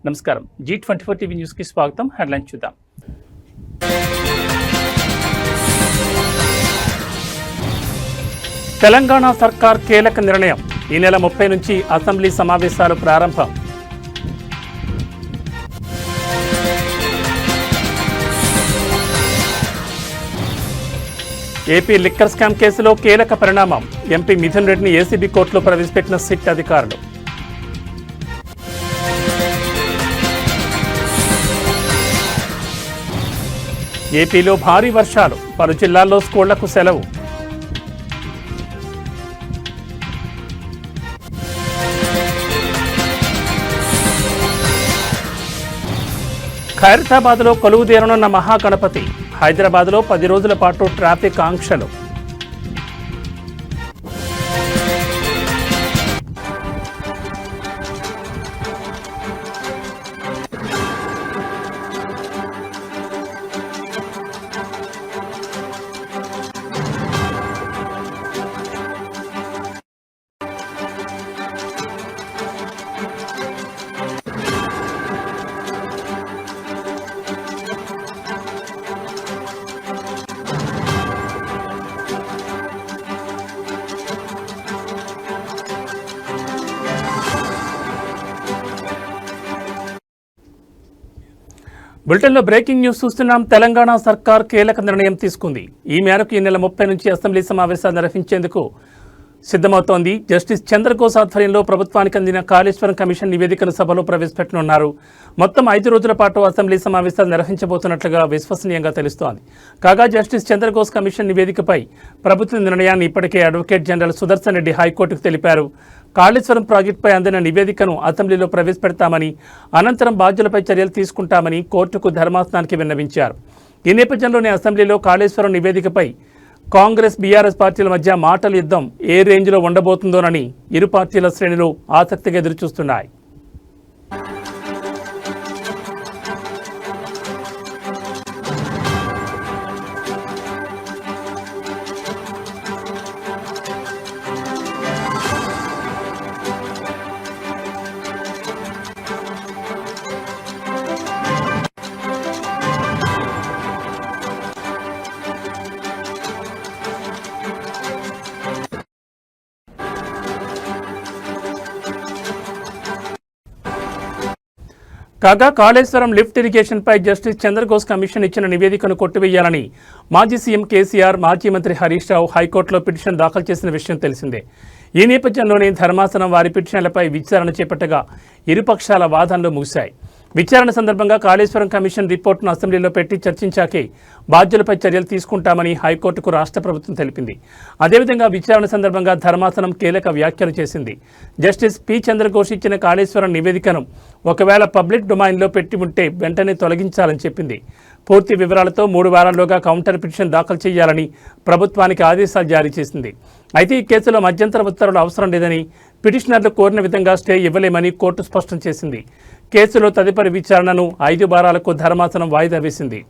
నమస్కారం. G24 TV news కి స్వాగతం. హెడ్లైన్ చూద్దాం. తెలంగాణ సర్కార్ కీలక నిర్ణయం. ఈ నెల 30 నుంచి అసెంబ్లీ సమావేశాలు ప్రారంభం. ఏపీ లిక్కర్ స్కామ్ కేసులో కీలక పరిణామం. ఎంపీ మిథున్ రెడ్డిని ఏసీబీ కోర్టులో ప్రవేశపెట్టిన సిట్ అధికారులు. ఏపీలో భారీ వర్షాలు, పలు జిల్లాల్లో స్కూళ్లకు సెలవు. ఖైరతాబాద్లో కొలువుదీరనున్న మహాగణపతి. హైదరాబాద్లో 10 రోజుల పాటు ట్రాఫిక్ ఆంక్షలు. బులెటిన్లో బ్రేకింగ్ న్యూస్ చూస్తున్నాం. తెలంగాణ సర్కార్ కీలక నిర్ణయం తీసుకుంది. ఈ మేరకు ఈ నెల 30 నుంచి అసెంబ్లీ సమావేశాలు నిర్వహించేందుకు సిద్ధమవుతోంది. జస్టిస్ చంద్రఘోష్ ఆధ్వర్యంలో ప్రభుత్వానికి అందిన కాళేశ్వరం కమిషన్ నివేదికను సభలో ప్రవేశపెట్టనున్నారు. మొత్తం 5 రోజుల పాటు అసెంబ్లీ సమావేశాలు నిర్వహించబోతున్నట్లుగా విశ్వసనీయంగా తెలుస్తోంది. కాగా జస్టిస్ చంద్రఘోష్ కమిషన్ నివేదికపై ప్రభుత్వ నిర్ణయాన్ని ఇప్పటికే అడ్వకేట్ జనరల్ సుదర్శన్ రెడ్డి హైకోర్టుకు తెలిపారు. కాళేశ్వరం ప్రాజెక్టుపై అందిన నివేదికను అసెంబ్లీలో ప్రవేశపెడతామని, అనంతరం బాధ్యులపై చర్యలు తీసుకుంటామని కోర్టుకు ధర్మాసనానికి విన్నవించారు. ఈ నేపథ్యంలోనే అసెంబ్లీలో కాళేశ్వరం నివేదికపై కాంగ్రెస్ బీఆర్ఎస్ పార్టీల మధ్య మాటల యుద్ధం ఏ రేంజ్లో ఉండబోతుందోనని ఇరు పార్టీల శ్రేణులు ఆసక్తిగా ఎదురుచూస్తున్నాయి. కాగా కాళేశ్వరం లిఫ్ట్ ఇరిగేషన్పై జస్టిస్ చంద్రఘోష్ కమిషన్ ఇచ్చిన నివేదికను కొట్టివేయాలని మాజీ సీఎం కేసీఆర్, మాజీ మంత్రి హరీష్ రావు హైకోర్టులో పిటిషన్ దాఖలు చేసిన విషయం తెలిసిందే. ఈ నేపథ్యంలోనే ధర్మాసనం వారి పిటిషన్లపై విచారణ చేపట్టగా ఇరుపక్షాల వాదనలు ముగిశాయి. విచారణ సందర్భంగా కాళేశ్వరం కమిషన్ రిపోర్టును అసెంబ్లీలో పెట్టి చర్చించాకే బాధ్యులపై చర్యలు తీసుకుంటామని హైకోర్టుకు రాష్ట్ర ప్రభుత్వం తెలిపింది. అదేవిధంగా విచారణ సందర్భంగా ధర్మాసనం కీలక వ్యాఖ్యలు చేసింది. జస్టిస్ పి చంద్రఘోష్ ఇచ్చిన కాళేశ్వరం నివేదికను ఒకవేళ పబ్లిక్ డొమైన్లో పెట్టి ఉంటే వెంటనే తొలగించాలని చెప్పింది. పూర్తి వివరాలతో 3 వారాల్లోగా కౌంటర్ పిటిషన్ దాఖలు చేయాలని ప్రభుత్వానికి ఆదేశాలు జారీ చేసింది. అయితే ఈ కేసులో మధ్యంతర ఉత్తర్వులు అవసరం లేదని, పిటిషనర్లు కోరిన విధంగా స్టే ఇవ్వలేమని కోర్టు స్పష్టం చేసింది. కేసులో తదుపరి విచారణను 5 వారాలకు ధర్మాసనం వాయిదా వేసింది.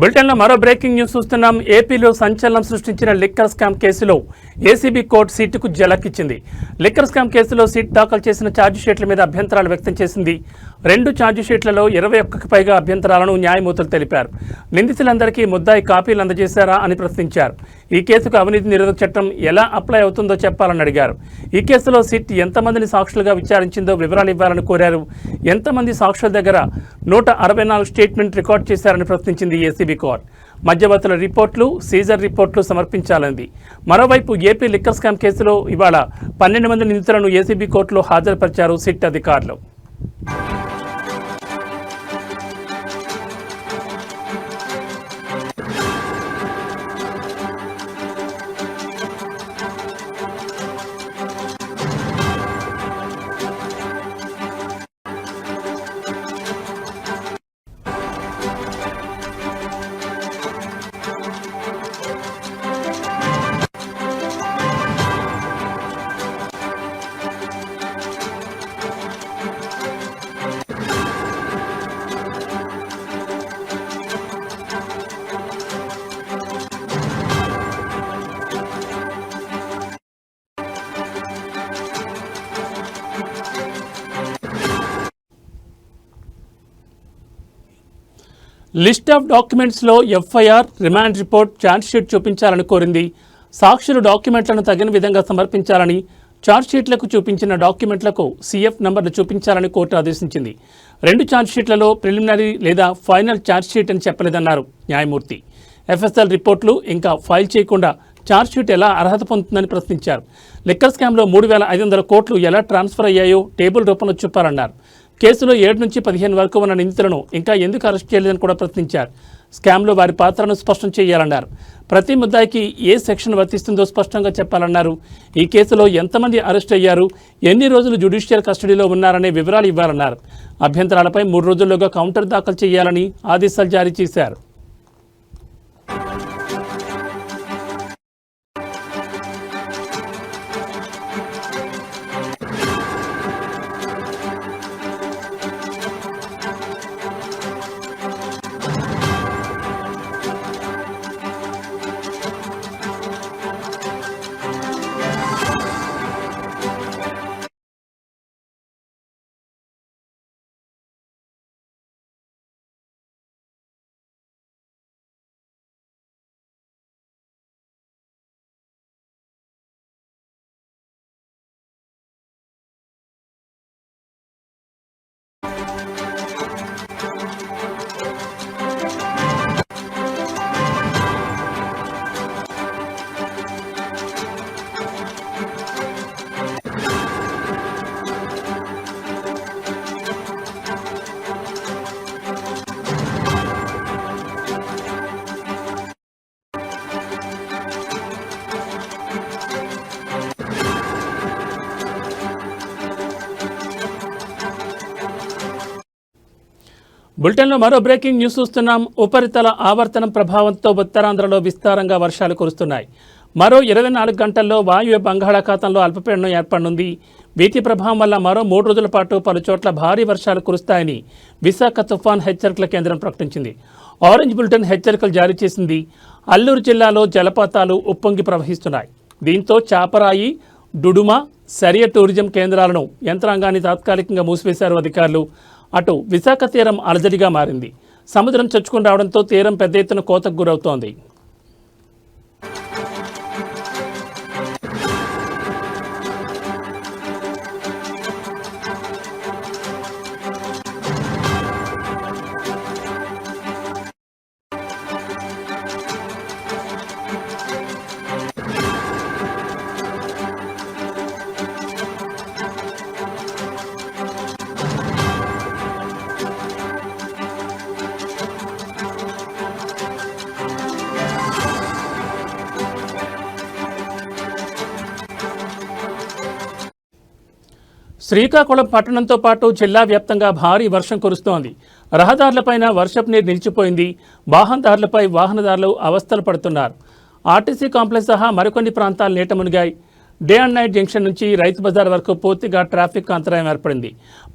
బులెటిన్లో మరో బ్రేకింగ్ న్యూస్ చూస్తున్నాం. ఏపీలో సంచలనం సృష్టించిన లిక్కర్ స్కామ్ కేసులో ఏసీబీ కోర్టు సిట్కు జలక్కిచ్చింది. లిక్కర్ స్కామ్ కేసులో సిట్ దాఖలు చేసిన ఛార్జిషీట్ల మీద అభ్యంతరాలు వ్యక్తం చేసింది. 2 ఛార్జిషీట్లలో 21కి పైగా అభ్యంతరాలను న్యాయమూర్తులు తెలిపారు. నిందితులందరికీ ముద్దాయి కాపీలు అందజేశారా అని ప్రశ్నించారు. ఈ కేసుకు అవినీతి నిరోధక చట్టం ఎలా అప్లై అవుతుందో చెప్పాలని అడిగారు. ఈ కేసులో సిట్ ఎంతమందిని సాక్షులుగా విచారించిందో వివరాలు ఇవ్వాలని కోరారు. ఎంతమంది సాక్షుల దగ్గర 164 స్టేట్మెంట్ రికార్డ్ చేశారని ప్రశ్నించింది ఏసీబీ కోర్టు. మధ్యవర్తుల రిపోర్ట్లు, సీజర్ రిపోర్ట్లు సమర్పించాలంది. మరోవైపు ఏపీ లిక్కర్ స్కామ్ కేసులో ఇవాళ 12 మంది నిందితులను ఏసీబీ కోర్టులో హాజరుపరిచారు సిట్ అధికారులు. లిస్ట్ ఆఫ్ డాక్యుమెంట్స్లో ఎఫ్ఐఆర్, రిమాండ్ రిపోర్ట్, ఛార్జ్షీట్ చూపించాలని కోరింది. సాక్షులు డాక్యుమెంట్లను తగిన విధంగా సమర్పించాలని, ఛార్జ్షీట్లకు చూపించిన డాక్యుమెంట్లకు CF నంబర్లు చూపించాలని కోర్టు ఆదేశించింది. 2 ఛార్జ్షీట్లలో ప్రిలిమినరీ లేదా ఫైనల్ ఛార్జ్షీట్ అని చెప్పలేదన్నారు న్యాయమూర్తి. FSL రిపోర్టులు ఇంకా ఫైల్ చేయకుండా ఛార్జ్షీట్ ఎలా అర్హత పొందుతుందని ప్రశ్నించారు. లిక్కర్ స్కామ్లో 3,500 కోట్లు ఎలా ట్రాన్స్ఫర్ అయ్యాయో టేబుల్ రూపంలో చూపాలన్నారు. కేసులో 7 నుంచి 15 వరకు ఉన్న నిందితులను ఇంకా ఎందుకు అరెస్ట్ చేయలేదని కూడా ప్రశ్నించారు. స్కామ్లో వారి పాత్రను స్పష్టం చేయాలన్నారు. ప్రతి ముద్దాయికి ఏ సెక్షన్ వర్తిస్తుందో స్పష్టంగా చెప్పాలన్నారు. ఈ కేసులో ఎంతమంది అరెస్ట్ అయ్యారు, ఎన్ని రోజులు జ్యుడిషియల్ కస్టడీలో ఉన్నారనే వివరాలు ఇవ్వాలన్నారు. అభ్యంతరాలపై 3 రోజుల్లోగా కౌంటర్ దాఖలు చేయాలని ఆదేశాలు జారీ చేశారు. బులెటిన్లో మరో బ్రేకింగ్ న్యూస్ చూస్తున్నాం. ఉపరితల ఆవర్తనం ప్రభావంతో ఉత్తరాంధ్రలో విస్తారంగా వర్షాలు కురుస్తున్నాయి. మరో 24 గంటల్లో వాయువ్య బంగాళాఖాతంలో అల్పపీడనం ఏర్పడనుంది. వీటి ప్రభావం వల్ల మరో 3 రోజుల పాటు పలు చోట్ల భారీ వర్షాలు కురుస్తాయని విశాఖ తుఫాన్ హెచ్చరికల కేంద్రం ప్రకటించింది. ఆరెంజ్ బులెటిన్ హెచ్చరికలు జారీ చేసింది. అల్లూరు జిల్లాలో జలపాతాలు ఉప్పొంగి ప్రవహిస్తున్నాయి. దీంతో చాపరాయి, డుడుమ, సరియ టూరిజం కేంద్రాలను యంత్రాంగాన్ని తాత్కాలికంగా మూసివేశారు అధికారులు. అటు విశాఖ తీరం అలజడిగా మారింది. సముద్రం చొచ్చుకుని రావడంతో తీరం పెద్ద ఎత్తున కోతకు గురవుతోంది. శ్రీకాకుళం పట్టణంతో పాటు జిల్లా వ్యాప్తంగా భారీ వర్షం కురుస్తోంది. రహదారులపైన వర్షపు నీరు నిలిచిపోయింది. వాహనదారులపై వాహనదారులు అవస్థలు పడుతున్నారు. ఆర్టీసీ కాంప్లెక్స్ సహా మరికొన్ని ప్రాంతాలు నీట మునిగాయి. డే అండ్ నైట్ జంక్షన్ నుంచి రైతు బజార్ వరకు పూర్తిగా ట్రాఫిక్ అంతరాయం ఏర్పడింది.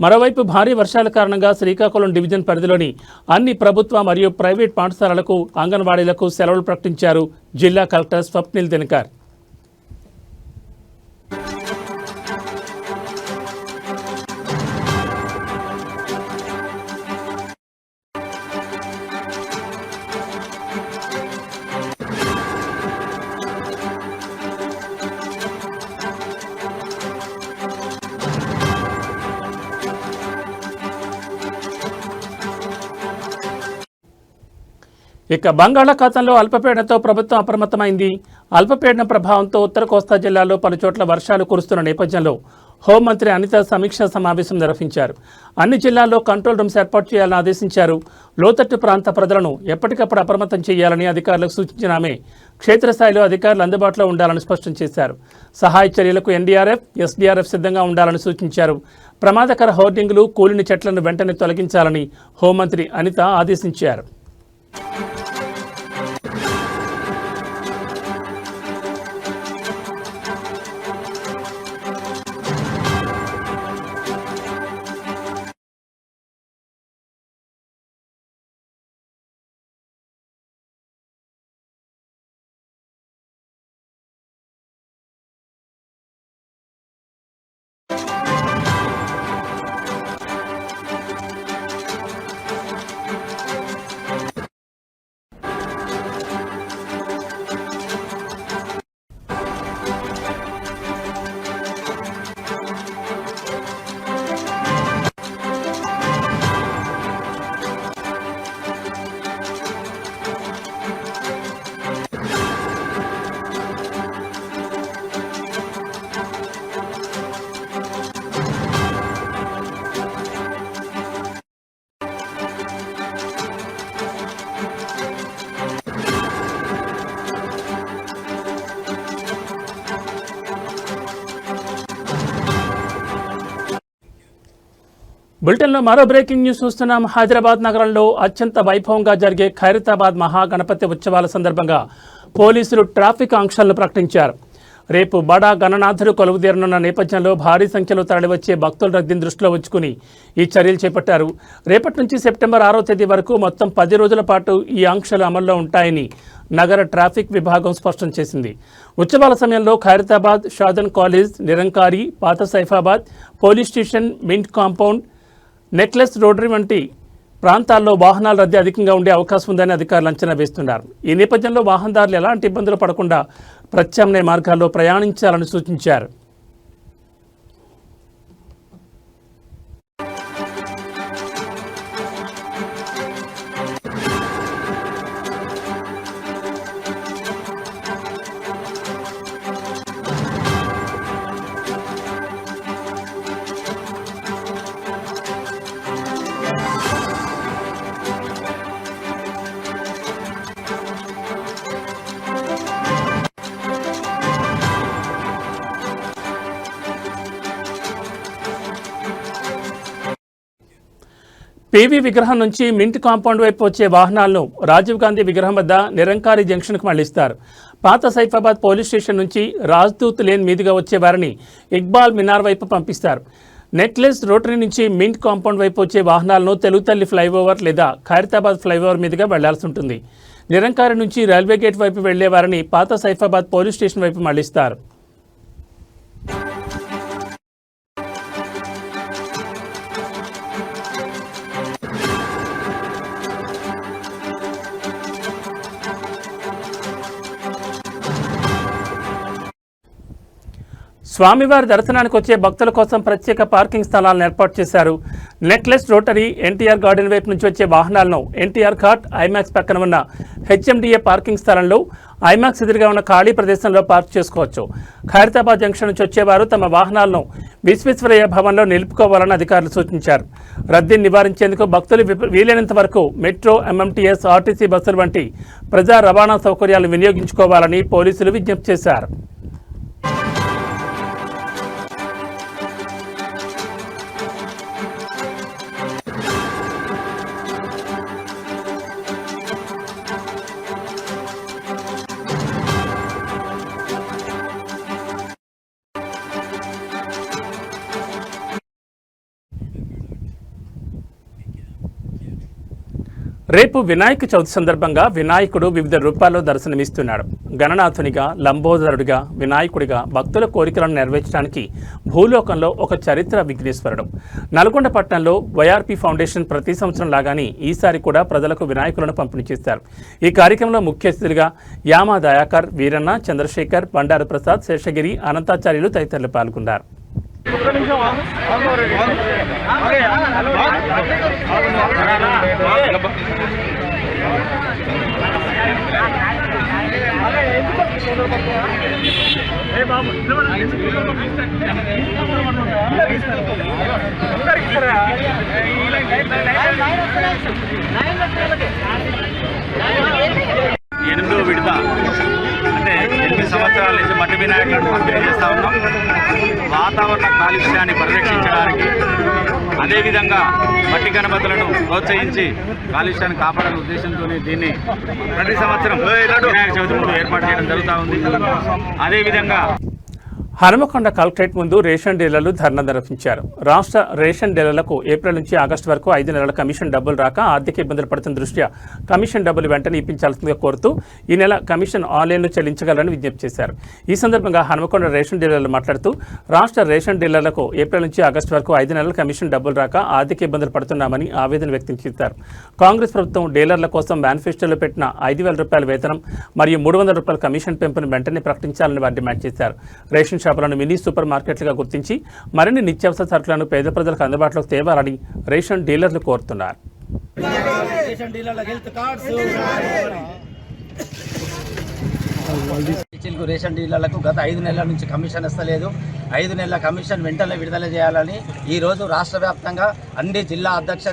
మరోవైపు భారీ వర్షాల కారణంగా శ్రీకాకుళం డివిజన్ పరిధిలోని అన్ని ప్రభుత్వ మరియు ప్రైవేట్ పాఠశాలలకు, అంగన్వాడీలకు సెలవులు ప్రకటించారు జిల్లా కలెక్టర్ స్వప్నిల్ దినకర్. ఇక బంగాళాఖాతంలో అల్పపీడనంతో ప్రభుత్వం అప్రమత్తమైంది. అల్పపీడనం ప్రభావంతో ఉత్తర కోస్తా జిల్లాలో పలుచోట్ల వర్షాలు కురుస్తున్న నేపథ్యంలో హోంమంత్రి అనిత సమీక్షా సమావేశం నిర్వహించారు. అన్ని జిల్లాల్లో కంట్రోల్ రూమ్స్ ఏర్పాటు చేయాలని ఆదేశించారు. లోతట్టు ప్రాంత ప్రజలను ఎప్పటికప్పుడు అప్రమత్తం చేయాలని అధికారులకు సూచించిన ఆమె క్షేత్రస్థాయిలో అధికారులు అందుబాటులో ఉండాలని స్పష్టం చేశారు. సహాయ చర్యలకు ఎన్డీఆర్ఎఫ్, ఎస్డీఆర్ఎఫ్ సిద్ధంగా ఉండాలని సూచించారు. ప్రమాదకర హోర్డింగ్లు, కూలిన చెట్లను వెంటనే తొలగించాలని హోంమంత్రి అనిత ఆదేశించారు. బులెటిన్లో మరో బ్రేకింగ్ న్యూస్ చూస్తున్నాం. హైదరాబాద్ నగరంలో అత్యంత వైభవంగా జరిగే ఖైరతాబాద్ మహాగణపతి ఉత్సవాల సందర్భంగా పోలీసులు ట్రాఫిక్ ఆంక్షలను ప్రకటించారు. రేపు బడా గణనాథుడు కొలువుదీరనున్న నేపథ్యంలో భారీ సంఖ్యలో తరలివచ్చే భక్తుల రద్దీని దృష్టిలో ఉంచుకుని ఈ చర్యలు చేపట్టారు. రేపటి నుంచి సెప్టెంబర్ 6వ తేదీ వరకు మొత్తం 10 రోజుల పాటు ఈ ఆంక్షలు అమల్లో ఉంటాయని నగర ట్రాఫిక్ విభాగం స్పష్టం చేసింది. ఉత్సవాల సమయంలో ఖైరతాబాద్, షాదన్ కాలేజ్, నిరంకారి, పాత Saifabad, police station, mint compound, necklace rotary వంటి ప్రాంతాల్లో వాహనాల రద్దీ అధికంగా ఉండే అవకాశం ఉందని అధికారులు అంచనా వేస్తున్నారు. ఈ నేపథ్యంలో వాహనదారులు ఎలాంటి ఇబ్బందులు పడకుండా ప్రత్యామ్నాయ మార్గాల్లో ప్రయాణించాలని సూచించారు. పీవీ విగ్రహం నుంచి మింట్ కాంపౌండ్ వైపు వచ్చే వాహనాలను రాజీవ్ గాంధీ విగ్రహం వద్ద నిరంకారి జంక్షన్కు మళ్లిస్తారు. పాత సైఫాబాద్ పోలీస్ స్టేషన్ నుంచి రాజ్దూత్ లేన్ మీదుగా వచ్చే వారిని ఇక్బాల్ మినార్ వైపు పంపిస్తారు. నెక్లెస్ రోటరీ నుంచి మింట్ కాంపౌండ్ వైపు వచ్చే వాహనాలను తెలుగుతల్లి ఫ్లైఓవర్ లేదా ఖైరతాబాద్ ఫ్లైఓవర్ మీదుగా వెళ్లాల్సి ఉంటుంది. నిరంకారి నుంచి రైల్వే గేట్ వైపు వెళ్లే వారిని పాత సైఫాబాద్ పోలీస్ స్టేషన్ వైపు మళ్లిస్తారు. స్వామివారి దర్శనానికి వచ్చే భక్తుల కోసం ప్రత్యేక పార్కింగ్ స్థలాలను ఏర్పాటు చేశారు. నెక్లెస్ రోటరీ, ఎన్టీఆర్ గార్డెన్ వైపు నుంచి వచ్చే వాహనాలను ఎన్టీఆర్ ఘాట్, ఐమాక్స్ పక్కన ఉన్న హెచ్ఎండిఏ పార్కింగ్ స్థలంలో, ఐమాక్స్ ఎదురుగా ఉన్న ఖాళీ ప్రదేశంలో పార్క్ చేసుకోవచ్చు. ఖైరతాబాద్ జంక్షన్ నుంచి వచ్చేవారు తమ వాహనాలను విశ్వేశ్వరయ్య భవన్లో నిలుపుకోవాలని అధికారులు సూచించారు. రద్దీని నివారించేందుకు భక్తులు వీలైనంత వరకు మెట్రో, ఎంఎంటీఎస్, ఆర్టీసీ బస్సులు వంటి ప్రజా రవాణా సౌకర్యాలు వినియోగించుకోవాలని పోలీసులు విజ్ఞప్తి చేశారు. రేపు వినాయక చవితి సందర్భంగా వినాయకుడు వివిధ రూపాల్లో దర్శనమిస్తున్నాడు. గణనాథునిగా, లంబోదరుడిగా, వినాయకుడిగా భక్తుల కోరికలను నెరవేర్చడానికి భూలోకంలో ఒక చరిత్ర విఘ్నేశ్వరుడు. నల్గొండ పట్టణంలో వైఆర్పీ ఫౌండేషన్ ప్రతి సంవత్సరం లాగానే ఈసారి కూడా ప్రజలకు వినాయకులను పంపిణీ చేశారు. ఈ కార్యక్రమంలో ముఖ్య అతిథులుగా యామా దయాకర్, వీరన్న, చంద్రశేఖర్, బండారు ప్రసాద్, శేషగిరి, అనంతాచార్యులు తదితరులు పాల్గొన్నారు. ఎనిమిదో విడత అంటే 8 సంవత్సరాల నుంచి మట్టి వినాయకులను పంపిణీ చేస్తూ ఉన్నాం. వాతావరణ కాలుష్యాన్ని పరిరక్షించడానికి, అదేవిధంగా మట్టి గణపతులను ప్రోత్సహించి కాలుష్యాన్ని కాపాడాలనే ఉద్దేశంతో దీన్ని ప్రతి సంవత్సరం వినాయక చవితి ముందు ఏర్పాటు చేయడం జరుగుతూ ఉంది. అదేవిధంగా హనుమకొండ కలెక్టరేట్ ముందు రేషన్ డీలర్లు ధర్నా నిర్వహించారు. రాష్ట్ర రేషన్ డీలర్లకు ఏప్రిల్ నుంచి ఆగస్టు వరకు 5 నెలల కమిషన్ డబ్బులు రాక ఆర్థిక ఇబ్బందులు పడుతున్న దృష్ట్యా కమిషన్ డబ్బులు వెంటనే ఇప్పించాల్సిందిగా కోరుతూ ఈ నెల కమిషన్ ఆన్లైన్లో చెల్లించగలరని విజ్ఞప్తి చేశారు. ఈ సందర్భంగా హనుమకొండ రేషన్ డీలర్లు మాట్లాడుతూ రాష్ట్ర రేషన్ డీలర్లకు ఏప్రిల్ నుంచి ఆగస్టు వరకు 5 నెలల కమిషన్ డబ్బులు రాక ఆర్థిక ఇబ్బందులు పడుతున్నామని ఆవేదన వ్యక్తం చేశారు. కాంగ్రెస్ ప్రభుత్వం డీలర్ల కోసం మేనిఫెస్టోలో పెట్టిన 5,000 రూపాయల వేతనం మరియు 300 రూపాయల కమిషన్ పెంపును వెంటనే ప్రకటించాలని వారు డిమాండ్ చేశారు. రేషన్ షాపులను మినీ సూపర్ మార్కెట్లుగా గుర్తించి మరిన్ని నిత్యావసర సరుకులను పేద ప్రజలకు అందుబాటులోకి తేవాలని రేషన్ డీలర్లు కోరుతున్నారు. రేషన్ డీలర్లకు గత 5 నెలల నుంచి కమిషన్ ఇస్తలేదు. 5 నెలల కమిషన్ వెంటనే విడుదల చేయాలని ఈరోజు రాష్ట్ర వ్యాప్తంగా అన్ని జిల్లా అధ్యక్ష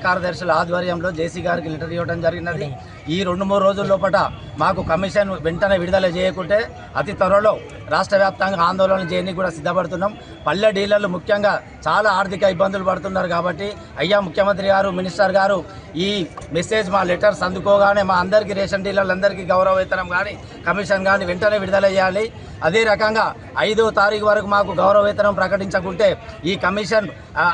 కార్యదర్శుల ఆధ్వర్యంలో జేసీ గారికి లెటర్ ఇవ్వడం జరిగినది. ఈ 2-3 రోజుల లోపల మాకు కమిషన్ వెంటనే విడుదల చేయకుంటే అతి త్వరలో రాష్ట్ర వ్యాప్తంగా ఆందోళన చేయడానికి కూడా సిద్ధపడుతున్నాం. పల్లె డీలర్లు ముఖ్యంగా చాలా ఆర్థిక ఇబ్బందులు పడుతున్నారు కాబట్టి అయ్యా ముఖ్యమంత్రి గారు, మినిస్టర్ గారు ఈ మెసేజ్ మా లెటర్స్ అందుకోగానే మా అందరికీ రేషన్ డీలర్లందరికీ గౌరవ వేతనం కానీ కమిషన్ కానీ వెంటనే విడుదల చేయాలి. అదే రకంగా 5వ తారీఖు వరకు మాకు గౌరవ వేతనం ప్రకటించకుంటే ఈ కమిషన్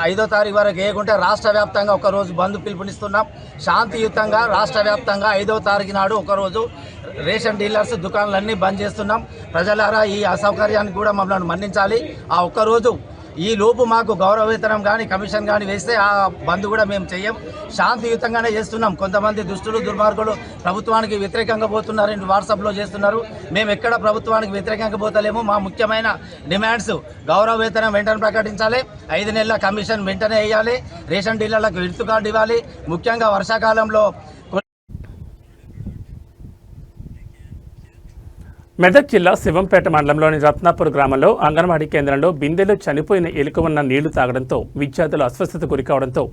5వ తారీఖు వరకు వేయకుంటే రాష్ట్ర వ్యాప్తంగా ఒకరోజు బంద్ పిలుపునిస్తున్నాం. శాంతియుతంగా రాష్ట్ర వ్యాప్తంగా 5వ తారీఖు నాడు ఒకరోజు రేషన్ డీలర్స్ దుకాణాలన్నీ బంద్ చేస్తున్నాం. ప్రజలారా ఈ అసౌకర్యాన్ని కూడా మమ్మల్ని మన్నించాలి. ఆ ఒక్కరోజు ఈ లోపు మాకు గౌరవ వేతనం కానీ కమిషన్ కానీ వేస్తే ఆ బంద్ కూడా మేము చెయ్యం. శాంతియుతంగానే చేస్తున్నాం. కొంతమంది దుష్టులు దుర్మార్గులు ప్రభుత్వానికి వ్యతిరేకంగా పోతున్నారని వాట్సాప్లో చేస్తున్నారు. మేము ఎక్కడ ప్రభుత్వానికి వ్యతిరేకంగా పోతలేము. మా ముఖ్యమైన డిమాండ్స్ గౌరవ వేతనం వెంటనే ప్రకటించాలి, 5 నెలల కమిషన్ వెంటనే వేయాలి, రేషన్ డీలర్లకు విడుతు కార్డు ఇవ్వాలి. ముఖ్యంగా వర్షాకాలంలో మెదక్ జిల్లా శివంపేట మండలంలోని రత్నాపూర్ గ్రామంలో అంగన్వాడీ కేంద్రంలో బిందెలో చనిపోయిన ఎలుక ఉన్న నీళ్లు తాగడంతో విద్యార్థులు అస్వస్థత గురికావడంతో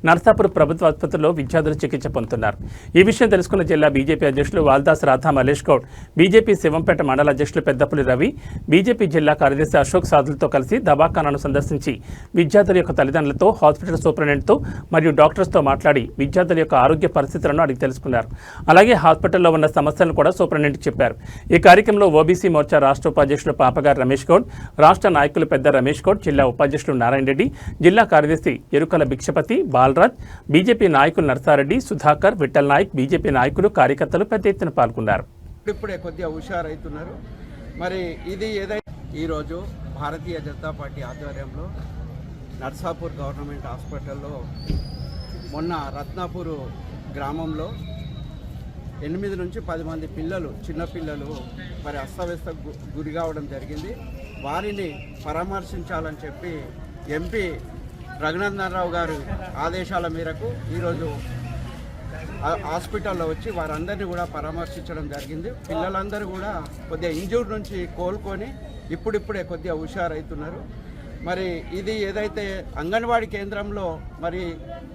నర్సాపూర్ ప్రభుత్వ ఆసుపత్రిలో విద్యార్థులు చికిత్స పొందుతున్నారు. ఈ విషయం తెలుసుకున్న జిల్లా బీజేపీ అధ్యక్షులు వాల్దాస్ రాధా మల్లేష్ గౌడ్, బీజేపీ శివంపేట మండల అధ్యక్షులు పెద్దపులి రవి, బీజేపీ జిల్లా కార్యదర్శి అశోక్ సాధులతో కలిసి దవాఖానాను సందర్శించి విద్యార్థుల యొక్క తల్లిదండ్రులతో, హాస్పిటల్ సూపరింటెండెంట్తో మరియు డాక్టర్స్తో మాట్లాడి విద్యార్థుల యొక్క ఆరోగ్య పరిస్థితులను అడిగి తెలుసుకున్నారు. అలాగే హాస్పిటల్లో ఉన్న సమస్యలను కూడా సూపరింటెండెంట్కి చెప్పారు. ఈ కార్యక్రమంలో ఓబీసీ మోర్చా రాష్ట్ర ఉపాధ్యక్షులు పాపగారి రమేష్ గౌడ్, రాష్ట్ర నాయకులు పెద్ద రమేష్ గౌడ్, జిల్లా ఉపాధ్యక్షులు నారాయణ రెడ్డి, జిల్లా కార్యదర్శి ఎరుకల భిక్షపతి, బాలరాజ్, బీజేపీ నాయకులు నర్సారెడ్డి, సుధాకర్, విఠల్ నాయక్, బీజేపీ నాయకులు, కార్యకర్తలు పెద్ద ఎత్తున పాల్గొన్నారు. ఇప్పుడే కొద్దిగా హుషారైతున్నారు. మరి ఇది ఏదైతే ఈరోజు భారతీయ జనతా పార్టీ ఆధ్వర్యంలో నర్సాపూర్ గవర్నమెంట్ హాస్పిటల్లో మొన్న రత్నాపూర్ గ్రామంలో 8 నుంచి 10 మంది పిల్లలు, చిన్నపిల్లలు మరి అస్తవ్యస్త గురి కావడం జరిగింది. వారిని పరామర్శించాలని చెప్పి ఎంపీ రఘునందన్ రావు గారు ఆదేశాల మేరకు ఈరోజు హాస్పిటల్లో వచ్చి వారందరినీ కూడా పరామర్శించడం జరిగింది. పిల్లలందరూ కూడా కొద్దిగా ఇంజూర్ నుంచి కోలుకొని ఇప్పుడిప్పుడే కొద్దిగా హుషారైతున్నారు. మరి ఇది ఏదైతే అంగన్వాడీ కేంద్రంలో మరి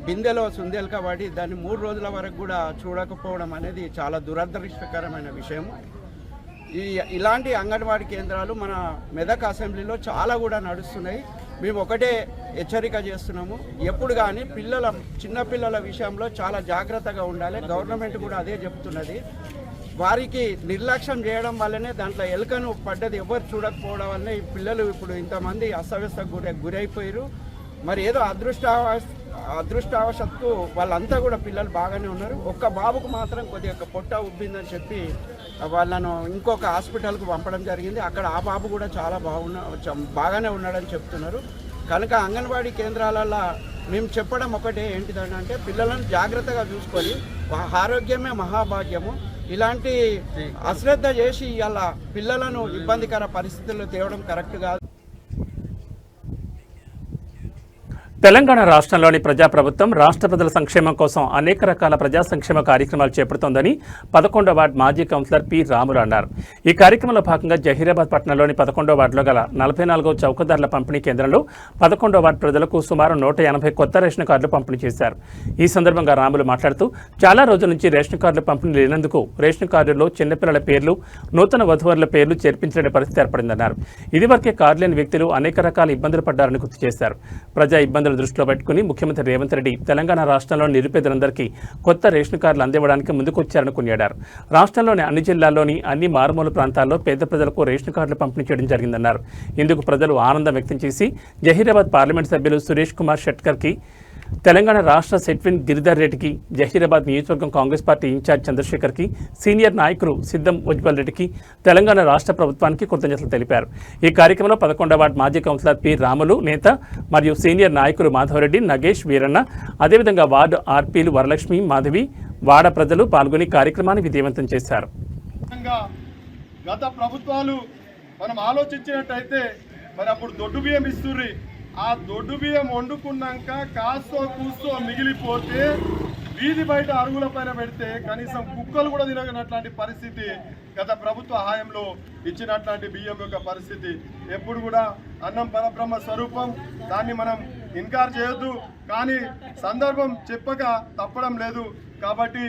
బిందెలో సుందేల్క వాడి దాన్ని 3 రోజుల వరకు కూడా చూడకపోవడం అనేది చాలా దురదృష్టకరమైన విషయం. ఇలాంటి అంగన్వాడీ కేంద్రాలు మన మెదక్ అసెంబ్లీలో చాలా కూడా నడుస్తున్నాయి. మేము ఒకటే హెచ్చరిక చేస్తున్నాము, ఎప్పుడు కానీ చిన్నపిల్లల విషయంలో చాలా జాగ్రత్తగా ఉండాలి. గవర్నమెంట్ కూడా అదే చెప్తున్నది. వారికి నిర్లక్ష్యం చేయడం వల్లనే దాంట్లో ఎలుకను పడ్డది ఎవరు చూడకపోవడం వల్లనే ఈ పిల్లలు ఇప్పుడు ఇంతమంది అస్తవ్యస్తకు గురైపోయారు. మరి ఏదో అదృష్టవశాత్తు వాళ్ళంతా కూడా పిల్లలు బాగానే ఉన్నారు. ఒక్క బాబుకు మాత్రం కొద్దిగా పొట్ట ఉబ్బిందని చెప్పి వాళ్ళను ఇంకొక హాస్పిటల్కు పంపడం జరిగింది. అక్కడ ఆ బాబు కూడా చాలా బాగానే ఉన్నాడని చెప్తున్నారు. కనుక అంగన్వాడీ కేంద్రాలలో మేము చెప్పడం ఒకటే ఏంటిదంటే పిల్లలను జాగ్రత్తగా చూసుకొని ఆరోగ్యమే మహాభాగ్యము. ఇలాంటి అశ్రద్ధ చేసి ఇలా పిల్లలను ఇబ్బందికర పరిస్థితుల్లో తేవడం కరెక్ట్ కాదు. తెలంగాణ రాష్ట్రంలోని ప్రజాప్రభుత్వం రాష్ట్ర ప్రజల సంక్షేమం కోసం అనేక రకాల ప్రజా సంక్షేమ కార్యక్రమాలు చేపడుతోందని 11వ వార్డు మాజీ కౌన్సిలర్ పి రాములు అన్నారు. ఈ కార్యక్రమంలో భాగంగా జహీరాబాద్ పట్టణంలోని 11వ వార్డులో గల 44వ చౌకదారుల పంపిణీ కేంద్రంలో 11వ వార్డు ప్రజలకు సుమారు 180 కొత్త రేషన్ కార్డులు పంపిణీ చేశారు. ఈ సందర్భంగా రాములు మాట్లాడుతూ చాలా రోజుల నుంచి రేషన్ కార్డులు పంపిణీ లేనందుకు రేషన్ కార్డుల్లో చిన్నపిల్లల పేర్లు, నూతన వధువరుల పేర్లు చేర్పించలేని పరిస్థితి ఏర్పడిందన్నారు. ఇదివరకే కార్డు లేని వ్యక్తులు అనేక రకాల ఇబ్బందులు పడ్డారని గుర్తు చేశారు. ప్రజా ఇబ్బందులు దృష్టిలో పెట్టుకుని ముఖ్యమంత్రి రేవంత్ రెడ్డి తెలంగాణ రాష్ట్రంలో నిరుపేదలందరికీ కొత్త రేషన్ కార్డులు అందివ్వడానికి ముందుకొచ్చారని కొనియాడారు. రాష్ట్రంలోని అన్ని జిల్లాల్లోని అన్ని మారుమూల ప్రాంతాల్లో పేద ప్రజలకు రేషన్ కార్డులు పంపిణీ చేయడం జరిగిందన్నారు. ఇందుకు ప్రజలు ఆనందం వ్యక్తం చేసి జహీరాబాద్ పార్లమెంట్ సభ్యులు సురేష్ కుమార్ షెట్కర్కి, తెలంగాణ రాష్ట్ర సెట్విన్ గిరిధర్ రెడ్డికి, జహీరాబాద్ నియోజకవర్గం కాంగ్రెస్ పార్టీ ఇన్ఛార్జ్ చంద్రశేఖర్కి, సీనియర్ నాయకులు సిద్ధం ఉజ్వల్ రెడ్డికి, తెలంగాణ రాష్ట్ర ప్రభుత్వానికి కృతజ్ఞతలు తెలిపారు. ఈ కార్యక్రమంలో 11వ వార్డు మాజీ కౌన్సిలర్ పి రాములు నేత మరియు సీనియర్ నాయకులు మాధవరెడ్డి, నగేష్, వీరన్న, అదేవిధంగా వార్డు ఆర్పీలు వరలక్ష్మి, మాధవి, వాడ ప్రజలు పాల్గొని కార్యక్రమాన్ని విజయవంతం చేశారు. గత ప్రభుత్వాలు మనం ఆలోచించినట్టయితే మరి అప్పుడు దొడ్డు బియ్యం ఇస్తుర్రి. ఆ దొడ్డు బియ్యం వండుకున్నాక కాస్తో కూస్తో మిగిలిపోతే వీధి బయట అరుగుల పైన పెడితే కనీసం కుక్కలు కూడా తినగనట్లాంటి పరిస్థితి గత ప్రభుత్వ హాయంలో ఇచ్చినట్లాంటి బియ్యం యొక్క పరిస్థితి. ఎప్పుడు కూడా అన్నం పరబ్రహ్మ స్వరూపం, దాన్ని మనం ఇన్కార్ చేయొద్దు. కానీ సందర్భం చెప్పక తప్పడం లేదు. కాబట్టి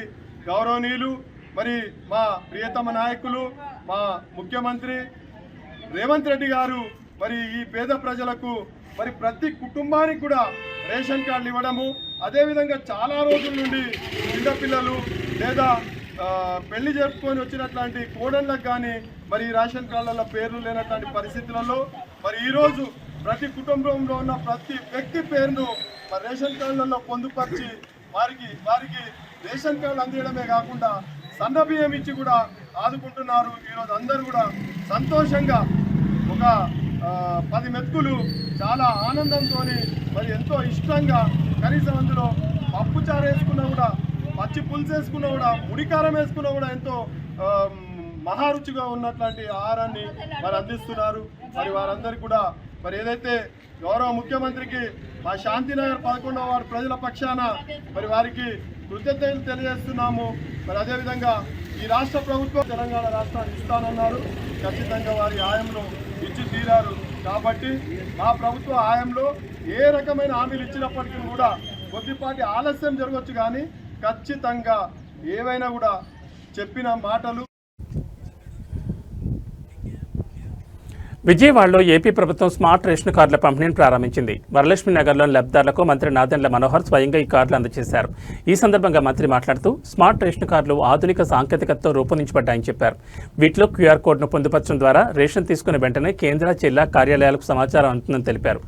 గౌరవనీయులు మరి మా ప్రియతమ నాయకులు మా ముఖ్యమంత్రి రేవంత్ రెడ్డి గారు మరి ఈ పేద ప్రజలకు మరి ప్రతి కుటుంబానికి కూడా రేషన్ కార్డులు ఇవ్వడము, అదేవిధంగా చాలా రోజుల నుండి చిన్నపిల్లలు లేదా పెళ్లి జరుపుకొని వచ్చినట్లాంటి కోడళ్ళకు కానీ మరి రేషన్ కార్డులలో పేర్లు లేనటువంటి పరిస్థితులలో మరి ఈరోజు ప్రతి కుటుంబంలో ఉన్న ప్రతి వ్యక్తి పేరును మరి రేషన్ కార్డులలో పొందుపరిచి వారికి రేషన్ కార్డులు అందించడమే కాకుండా సన్న బియ్యం ఇచ్చి కూడా ఆదుకుంటున్నారు. ఈరోజు అందరూ కూడా సంతోషంగా ఒక 10 మెతుకులు చాలా ఆనందంతో మరి ఎంతో ఇష్టంగా, కనీసం అందులో పప్పు చారు వేసుకున్నా కూడా, పచ్చి పులుసు వేసుకున్నా కూడా, ముడికారం వేసుకున్నా కూడా ఎంతో మహారుచిగా ఉన్నట్లాంటి ఆహారాన్ని మరి అందిస్తున్నారు. మరి వారందరికీ కూడా మరి ఏదైతే గౌరవ ముఖ్యమంత్రికి మా శాంతినగర్ 11వ వార్డు ప్రజల పక్షాన మరి వారికి కృతజ్ఞతలు తెలియజేస్తున్నాము. మరి అదేవిధంగా ఈ రాష్ట్ర ప్రభుత్వం తెలంగాణ రాష్ట్రాన్ని ఇస్తానన్నారు. ఖచ్చితంగా వారి హాయంలో ఇచ్చి తీరారు. కాబట్టి మా ప్రభుత్వ హాయంలో ఏ రకమైన హామీలు ఇచ్చినప్పటికీ కూడా కొద్దిపాటి ఆలస్యం జరగవచ్చు, కానీ ఖచ్చితంగా ఏవైనా కూడా చెప్పిన మాటలు. విజయవాడలో ఏపీ ప్రభుత్వం స్మార్ట్ రేషన్ కార్డుల పంపిణీని ప్రారంభించింది. వరలక్ష్మి నగర్లోని లబ్ధిదారులకు మంత్రి నాదెండ్ల మనోహర్ స్వయంగా ఈ కార్డులు అందజేశారు. ఈ సందర్భంగా మంత్రి మాట్లాడుతూ స్మార్ట్ రేషన్ కార్డులు ఆధునిక సాంకేతికతతో రూపొందించబడ్డాయని చెప్పారు. వీటిలో క్యూఆర్ కోడ్ను పొందుపరచడం ద్వారా రేషన్ తీసుకున్న వెంటనే కేంద్ర జిల్లా కార్యాలయాలకు సమాచారం అందుతుందని తెలిపారు.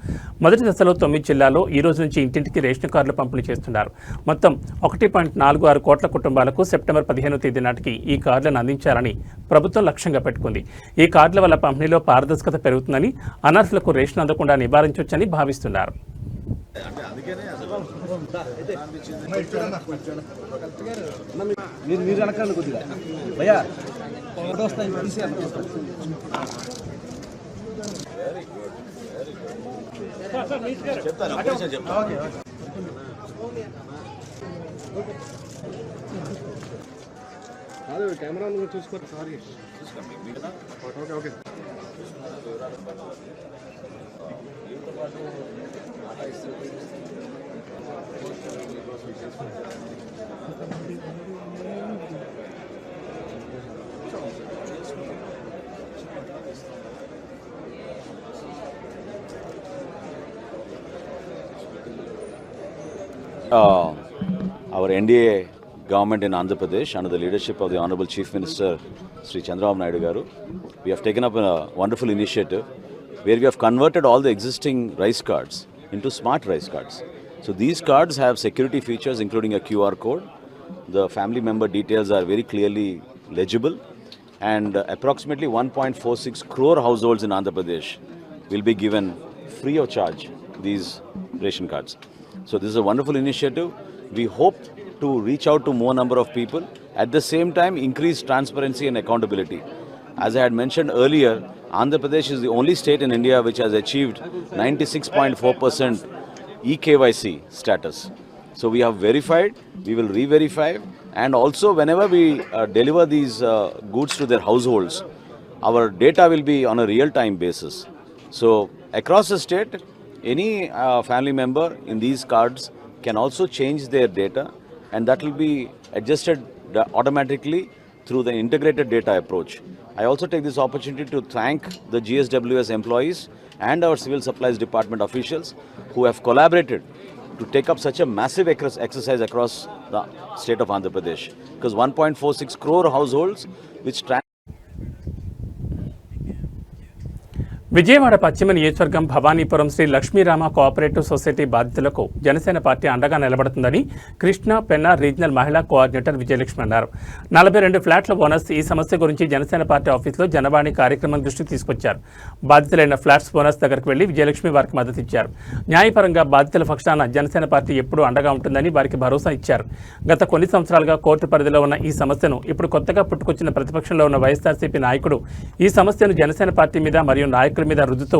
మొదటి దశలో 9 జిల్లాల్లో ఈ రోజు నుంచి ఇంటింటికి రేషన్ కార్డులు పంపిణీ చేస్తున్నారు. మొత్తం 1.46 కోట్ల కుటుంబాలకు సెప్టెంబర్ 15వ తేదీ నాటికి ఈ కార్డులను అందించాలని ప్రభుత్వం లక్ష్యంగా పెట్టుకుంది. ఈ కార్డుల వల్ల పంపిణీలో పారదర్శకత పెరుగుతుందని, అనర్హులకు రేషన్ అందకుండా నివారించవచ్చని భావిస్తున్నారు. కెమెరా చూసుకోండి. Sorry okay. Our NDA government in Andhra Pradesh, under the leadership of the Honorable Chief Minister Sri Chandrababu Naidu Garu, we have taken up a wonderful initiative where we have converted all the existing rice cards into smart rice cards. So these cards have security features including a QR code. The family member details are very clearly legible, and approximately 1.46 crore households in Andhra Pradesh will be given free of charge these ration cards. So this is a wonderful initiative. We hope to reach out to more number of people, at the same time increase transparency and accountability. As I had mentioned earlier, Andhra Pradesh is the only state in India which has achieved 96.4% eKYC status. So we have verified, we will re-verify, and also whenever we deliver these goods to their households, our data will be on a real-time basis. So across the state, any family member in these cards can also change their data, and that will be adjusted automatically through the integrated data approach. I also take this opportunity to thank the GSWS employees and our civil supplies department officials who have collaborated to take up such a massive exercise across the state of Andhra Pradesh, because 1.46 crore households which Vijayawada పశ్చిమ నియోజకవర్గం Bhavanipuram Shri Lakshmirama cooperative society బాధితులకు Janasena party అండగా నిలబడుతుందని Krishna Penna regional మహిళా coordinator Vijayalakshmi అన్నారు. 42 ఫ్లాట్ల bonus ఈ సమస్య గురించి Janasena party ఆఫీసులో జనవాణి కార్యక్రమం దృష్టికి తీసుకొచ్చారు. బాధితులైన ఫ్లాట్స్ బోనస్ దగ్గరకు వెళ్లి విజయలక్ష్మి వారికి మద్దతు ఇచ్చారు. న్యాయపరంగా బాధితుల పక్షాన జనసేన పార్టీ ఎప్పుడూ అండగా ఉంటుందని వారికి భరోసా ఇచ్చారు. గత కొన్ని సంవత్సరాలుగా కోర్టు పరిధిలో ఉన్న ఈ సమస్యను ఇప్పుడు కొత్తగా పుట్టుకొచ్చిన ప్రతిపక్షంలో ఉన్న వైఎస్ఆర్సీపీ నాయకుడు ఈ సమస్యను జనసేన పార్టీ మీద మరియు నాయకుల మీద రుద్దుతూ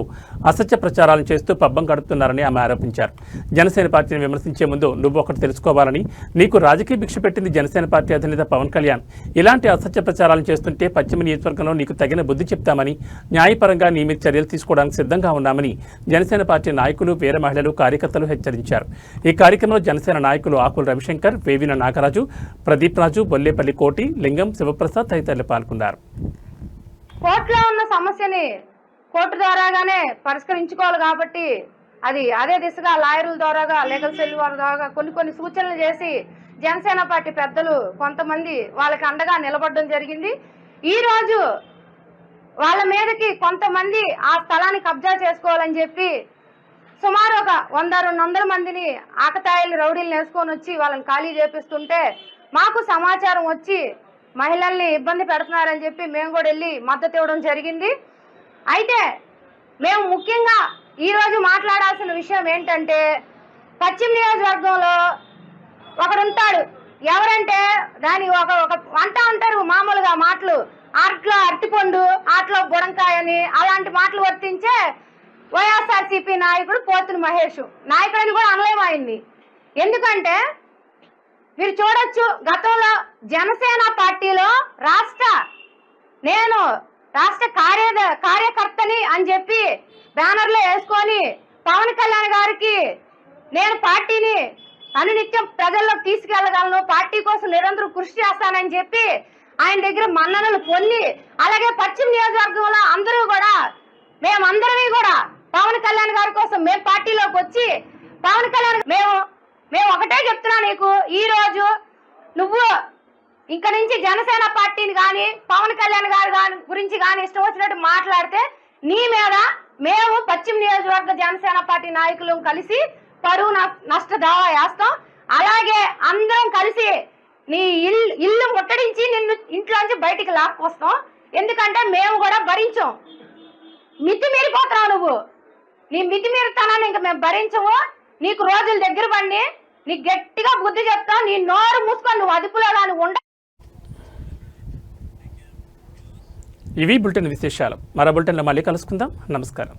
అసత్య ప్రచారాలను చేస్తూ పబ్బం గడుపుతున్నారని ఆమె ఆరోపించారు. జనసేన పార్టీని విమర్శించే ముందు నువ్వు ఒకటి తెలుసుకోవాలని, నీకు రాజకీయ భిక్ష పెట్టింది జనసేన పార్టీ అధినేత పవన్ కళ్యాణ్. ఇలాంటి అసత్య ప్రచారాలను చేస్తుంటే పశ్చిమ నియోజకవర్గంలో నీకు తగిన బుద్ధి చెప్తామని, న్యాయపరంగా నీ మీద చర్యలు తీసుకోవడానికి సిద్ధంగా ఉన్నామని జనసేన పార్టీ నాయకులు, వీర మహిళలు, కార్యకర్తలు హెచ్చరించారు. ఈ కార్యక్రమంలో జనసేన నాయకులు ఆకుల రవిశంకర్, వేవిన నాగరాజు, ప్రదీప్ రాజు, బొల్లేపల్లి కోటి, లింగం, శివప్రసాద్ తదితరులు పాల్గొన్నారు. కోర్టులో ఉన్న సమస్యని కోర్టు ద్వారాగానే పరిష్కరించుకోవాలి కాబట్టి అదే దిశగా లాయర్ల ద్వారాగా, లీగల్ సెల్ వారి ద్వారా కొన్ని సూచనలు చేసి జనసేన పార్టీ పెద్దలు కొంతమంది వాళ్ళకి అండగా నిలబడడం జరిగింది. ఈ రోజు వాళ్ళ మీదకి కొంతమంది ఆ స్థలాన్ని కబ్జా చేసుకోవాలని చెప్పి సుమారు ఒక 100-200 మందిని ఆకతాయిలు రౌడీలు వేసుకొని వచ్చి వాళ్ళని ఖాళీ చేపిస్తుంటే మాకు సమాచారం వచ్చి మహిళల్ని ఇబ్బంది పెడుతున్నారని చెప్పి మేము కూడా వెళ్ళి మద్దతు ఇవ్వడం జరిగింది. అయితే మేము ముఖ్యంగా ఈరోజు మాట్లాడాల్సిన విషయం ఏంటంటే, పశ్చిమ నియోజకవర్గంలో ఒకడుంటాడు, ఎవరంటే దాని ఒక అంటా ఉంటారు మామూలుగా మాటలు, ఆట్లో అరటిపండు, ఆట్లో బుడంకాయ అని అలాంటి మాటలు వర్తించే వైఎస్ఆర్సీపీ నాయకుడు పోతుని మహేష్ నాయకుడిని కూడా అనలేమైంది. ఎందుకంటే మీరు చూడొచ్చు, గతంలో జనసేన పార్టీలో నేను రాష్ట్ర కార్యకర్తని అని చెప్పి బ్యానర్లో వేసుకొని పవన్ కళ్యాణ్ గారికి నేను పార్టీని అనునిత్యం ప్రజల్లోకి తీసుకెళ్లగలను, పార్టీ కోసం నిరంతరం కృషి చేస్తానని చెప్పి ఆయన దగ్గర మన్ననలు పొంది, అలాగే పశ్చిమ నియోజకవర్గంలో అందరూ కూడా మేమందరమీ కూడా పవన్ కళ్యాణ్ గారి కోసం మేము పార్టీలోకి వచ్చి పవన్ కళ్యాణ్ మేము ఒకటే చెప్తున్నా నీకు, ఈ రోజు నువ్వు ఇంక నుంచి జనసేన పార్టీని కానీ పవన్ కళ్యాణ్ గారి గురించి కానీ ఇష్టం వచ్చినట్టు మాట్లాడితే నీ మీద మేము పశ్చిమ నియోజకవర్గ జనసేన పార్టీ నాయకులు కలిసి పరువు నష్ట దావా వేస్తాం. అలాగే అందరం కలిసి నీ ఇల్లు ముట్టడించి నిన్ను ఇంట్లోంచి బయటికి లాక్కొస్తాం. ఎందుకంటే మేము కూడా భరించాం. మితిమీరిపోతున్నావు నువ్వు, నీ మితిమీరుతానని ఇంక మేము భరించము. నీకు రోజులు దగ్గర పడి నీకు గట్టిగా బుద్ధి చెప్తాం. నీ నోరు మూసుకొని నువ్వు అదుపులో కానీ ఉండ. ఇవి బులెటిన్ విశేషాలు. మరో బులెటిన్లో మళ్ళీ కలుసుకుందాం. నమస్కారం.